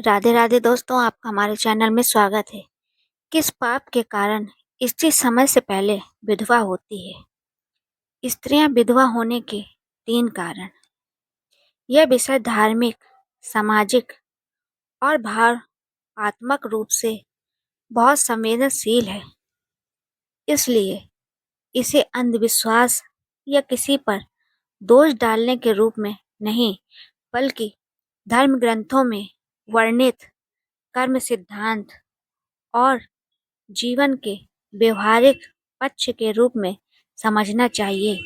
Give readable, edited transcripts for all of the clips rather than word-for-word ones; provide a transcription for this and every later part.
राधे राधे दोस्तों, आपका हमारे चैनल में स्वागत है। किस पाप के कारण स्त्री समय से पहले विधवा होती है? स्त्रियां विधवा होने के 3 कारण। यह विषय धार्मिक, सामाजिक और भावनात्मक रूप से बहुत संवेदनशील है। इसलिए इसे अंधविश्वास या किसी पर दोष डालने के रूप में नहीं, बल्कि धर्म ग्रंथों में वर्णित कर्म सिद्धांत और जीवन के व्यवहारिक पक्ष के रूप में समझना चाहिए।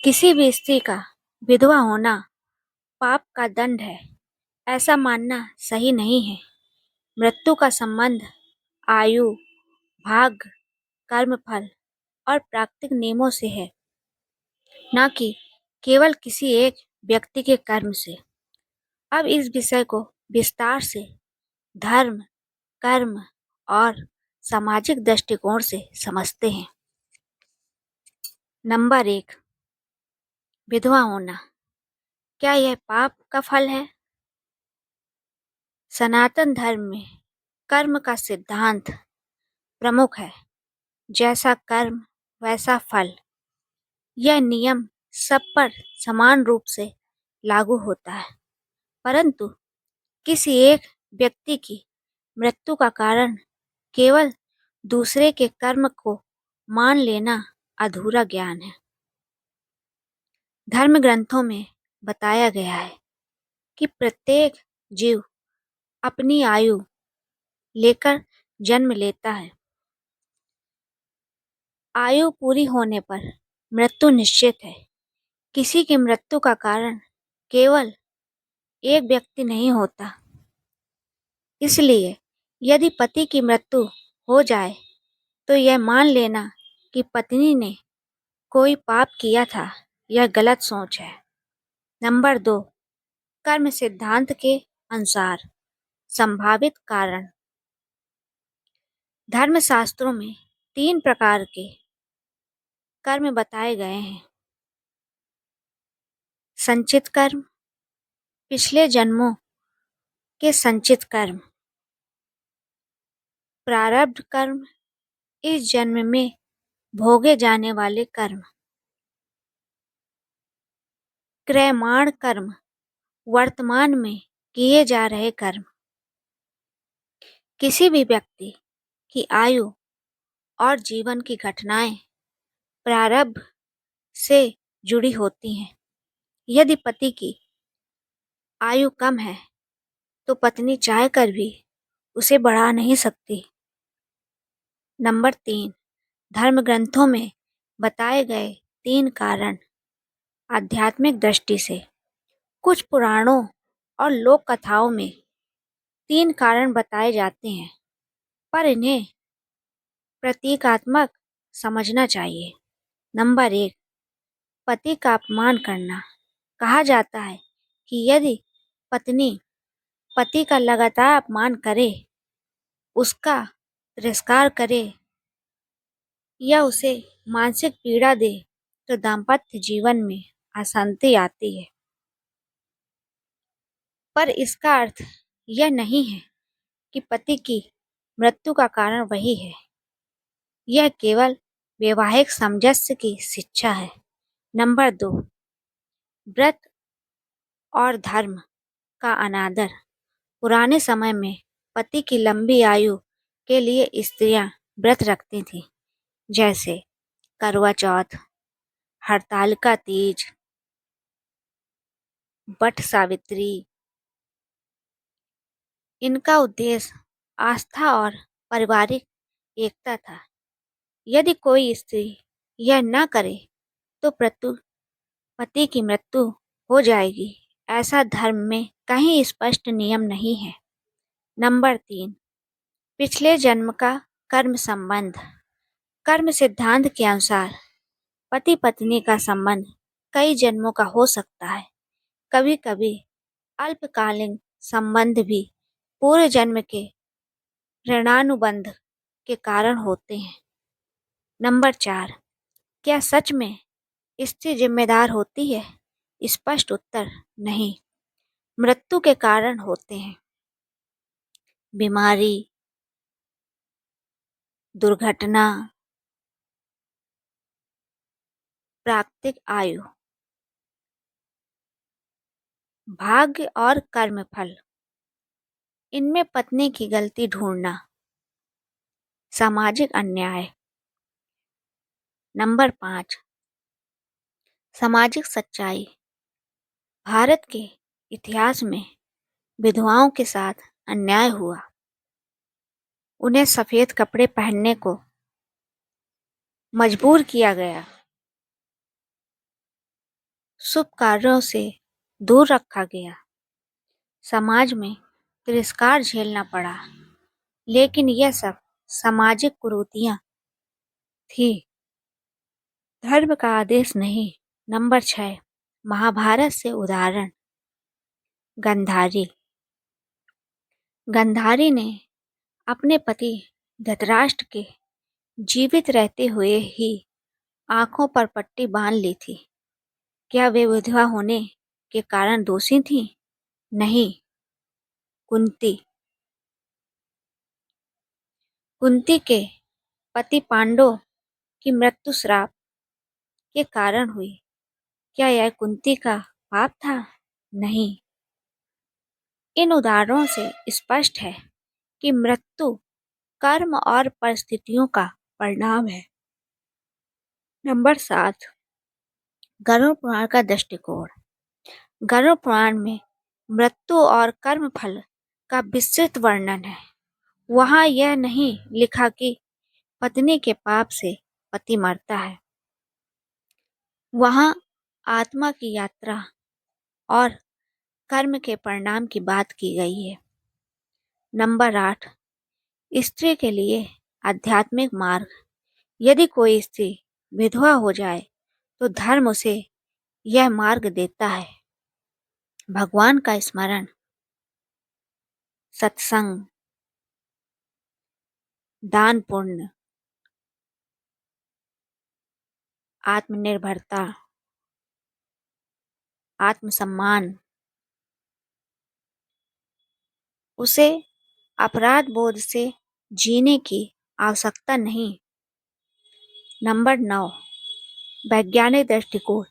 किसी भी स्त्री का विधवा होना पाप का दंड है, ऐसा मानना सही नहीं है। मृत्यु का संबंध आयु, भाग्य, कर्मफल और प्राकृतिक नियमों से है, न कि केवल किसी एक व्यक्ति के कर्म से। अब इस विषय को विस्तार से धर्म, कर्म और सामाजिक दृष्टिकोण से समझते हैं। नंबर 1, विधवा होना क्या यह पाप का फल है? सनातन धर्म में कर्म का सिद्धांत प्रमुख है। जैसा कर्म वैसा फल। यह नियम सब पर समान रूप से लागू होता है, परंतु किसी एक व्यक्ति की मृत्यु का कारण केवल दूसरे के कर्म को मान लेना अधूरा ज्ञान है। धर्म ग्रंथों में बताया गया है कि प्रत्येक जीव अपनी आयु लेकर जन्म लेता है। आयु पूरी होने पर मृत्यु निश्चित है। किसी की मृत्यु का कारण केवल एक व्यक्ति नहीं होता। इसलिए यदि पति की मृत्यु हो जाए तो यह मान लेना कि पत्नी ने कोई पाप किया था, यह गलत सोच है। नंबर 2, कर्म सिद्धांत के अनुसार संभावित कारण। धर्मशास्त्रों में 3 प्रकार के कर्म बताए गए हैं। संचित कर्म, पिछले जन्मों के संचित कर्म। प्रारब्ध कर्म, इस जन्म में भोगे जाने वाले कर्म। क्रियमाण कर्म, वर्तमान में किए जा रहे कर्म। किसी भी व्यक्ति की आयु और जीवन की घटनाएं प्रारब्ध से जुड़ी होती हैं। यदि पति की आयु कम है तो पत्नी चाहकर भी उसे बढ़ा नहीं सकती। नंबर 3, धर्म ग्रंथों में बताए गए 3 कारण। आध्यात्मिक दृष्टि से कुछ पुराणों और लोक कथाओं में 3 कारण बताए जाते हैं, पर इन्हें प्रतीकात्मक समझना चाहिए। नंबर 1, पति का अपमान करना। कहा जाता है कि यदि पत्नी पति का लगातार अपमान करे, उसका तिरस्कार करे या उसे मानसिक पीड़ा दे तो दाम्पत्य जीवन में अशांति आती है। पर इसका अर्थ यह नहीं है कि पति की मृत्यु का कारण वही है। यह केवल वैवाहिक सामंजस्य की शिक्षा है। नंबर 2, व्रत और धर्म का अनादर। पुराने समय में पति की लंबी आयु के लिए स्त्रियां व्रत रखती थीं, जैसे करवा चौथ, हरतालिका तीज, वट सावित्री। इनका उद्देश्य आस्था और पारिवारिक एकता था। यदि कोई स्त्री यह न करे तो पति की मृत्यु हो जाएगी, ऐसा धर्म में कहीं स्पष्ट नियम नहीं है। नंबर 3, पिछले जन्म का कर्म संबंध। कर्म सिद्धांत के अनुसार पति पत्नी का संबंध कई जन्मों का हो सकता है। कभी कभी अल्पकालीन संबंध भी पूरे जन्म के ऋणानुबंध के कारण होते हैं। नंबर 4, क्या सच में स्त्री जिम्मेदार होती है? स्पष्ट उत्तर नहीं, मृत्यु के कारण होते हैं। बीमारी, दुर्घटना, प्राकृतिक आयु, भाग्य और कर्मफल, इनमें पत्नी की गलती ढूंढना, सामाजिक अन्याय। नंबर 5, सामाजिक सच्चाई। भारत के इतिहास में विधवाओं के साथ अन्याय हुआ। उन्हें सफेद कपड़े पहनने को मजबूर किया गया, शुभ कार्यों से दूर रखा गया, समाज में तिरस्कार झेलना पड़ा। लेकिन यह सब सामाजिक कुरीतियां थी, धर्म का आदेश नहीं। नंबर 6, महाभारत से उदाहरण। गंधारी। गंधारी ने अपने पति धृतराष्ट्र के जीवित रहते हुए ही आंखों पर पट्टी बांध ली थी। क्या वे विधवा होने के कारण दोषी थीं? नहीं। कुंती। कुंती के पति पांडव की मृत्यु श्राप के कारण हुई। क्या यह कुंती का पाप था? नहीं। इन उदाहरणों से स्पष्ट है कि मृत्यु कर्म और परिस्थितियों का परिणाम है। नंबर 7, गरुड़ पुराण का दृष्टिकोण। गरुड़ पुराण में मृत्यु और कर्म फल का विस्तृत वर्णन है। वहां यह नहीं लिखा कि पत्नी के पाप से पति मरता है। वहां आत्मा की यात्रा और कर्म के परिणाम की बात की गई है। नंबर 8, स्त्री के लिए आध्यात्मिक मार्ग। यदि कोई स्त्री विधवा हो जाए तो धर्म उसे यह मार्ग देता है। भगवान का स्मरण, सत्संग, दान पुण्य, आत्मनिर्भरता, आत्मसम्मान। उसे अपराध बोध से जीने की आवश्यकता नहीं। नंबर 9, वैज्ञानिक दृष्टिकोण।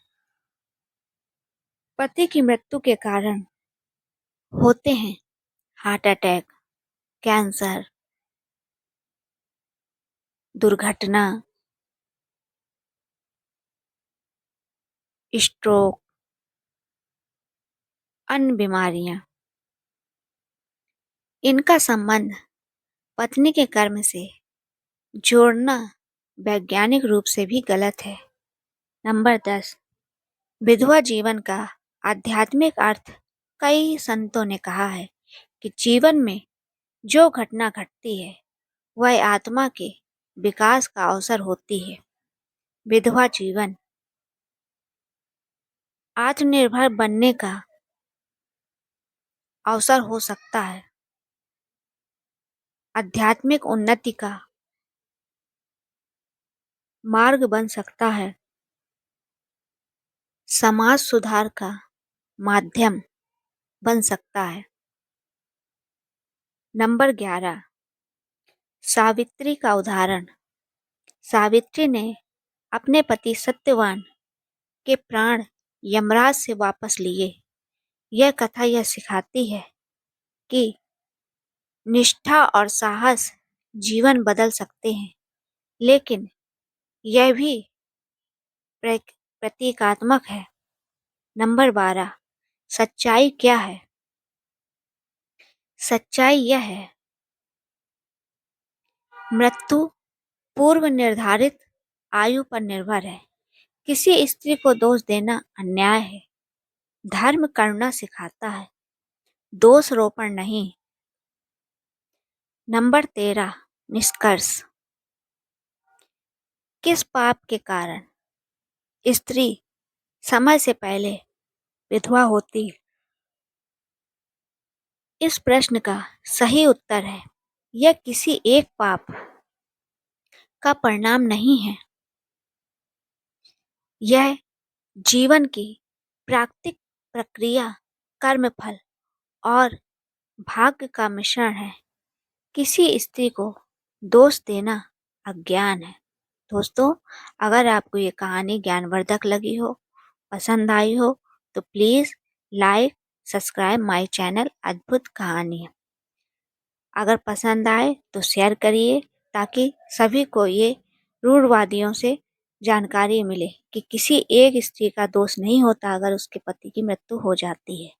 पति की मृत्यु के कारण होते हैं हार्ट अटैक, कैंसर, दुर्घटना, स्ट्रोक, अन्य बीमारियां। इनका संबंध पत्नी के कर्म से जोड़ना वैज्ञानिक रूप से भी गलत है। नंबर 10, विधवा जीवन का आध्यात्मिक अर्थ। कई संतों ने कहा है कि जीवन में जो घटना घटती है वह आत्मा के विकास का अवसर होती है। विधवा जीवन आत्मनिर्भर बनने का अवसर हो सकता है, आध्यात्मिक उन्नति का मार्ग बन सकता है, समाज सुधार का माध्यम बन सकता है। नंबर 11, सावित्री का उदाहरण। सावित्री ने अपने पति सत्यवान के प्राण यमराज से वापस लिए। यह कथा यह सिखाती है कि निष्ठा और साहस जीवन बदल सकते हैं, लेकिन यह भी प्रतीकात्मक है। नंबर 12, सच्चाई क्या है? सच्चाई यह है, मृत्यु पूर्व निर्धारित आयु पर निर्भर है। किसी स्त्री को दोष देना अन्याय है। धर्म करुणा सिखाता है, दोष रोपण नहीं। नंबर 13, निष्कर्ष। किस पाप के कारण स्त्री समय से पहले विधवा होती? इस प्रश्न का सही उत्तर है, यह किसी एक पाप का परिणाम नहीं है। यह जीवन की प्राकृतिक प्रक्रिया, कर्मफल और भाग्य का मिश्रण है। किसी स्त्री को दोष देना अज्ञान है। दोस्तों, अगर आपको ये कहानी ज्ञानवर्धक लगी हो, पसंद आई हो, तो please like, subscribe my channel अद्भुत कहानी। अगर पसंद आए तो शेयर करिए ताकि सभी को ये रूढ़वादियों से जानकारी मिले कि किसी एक स्त्री का दोष नहीं होता अगर उसके पति की मृत्यु हो जाती है।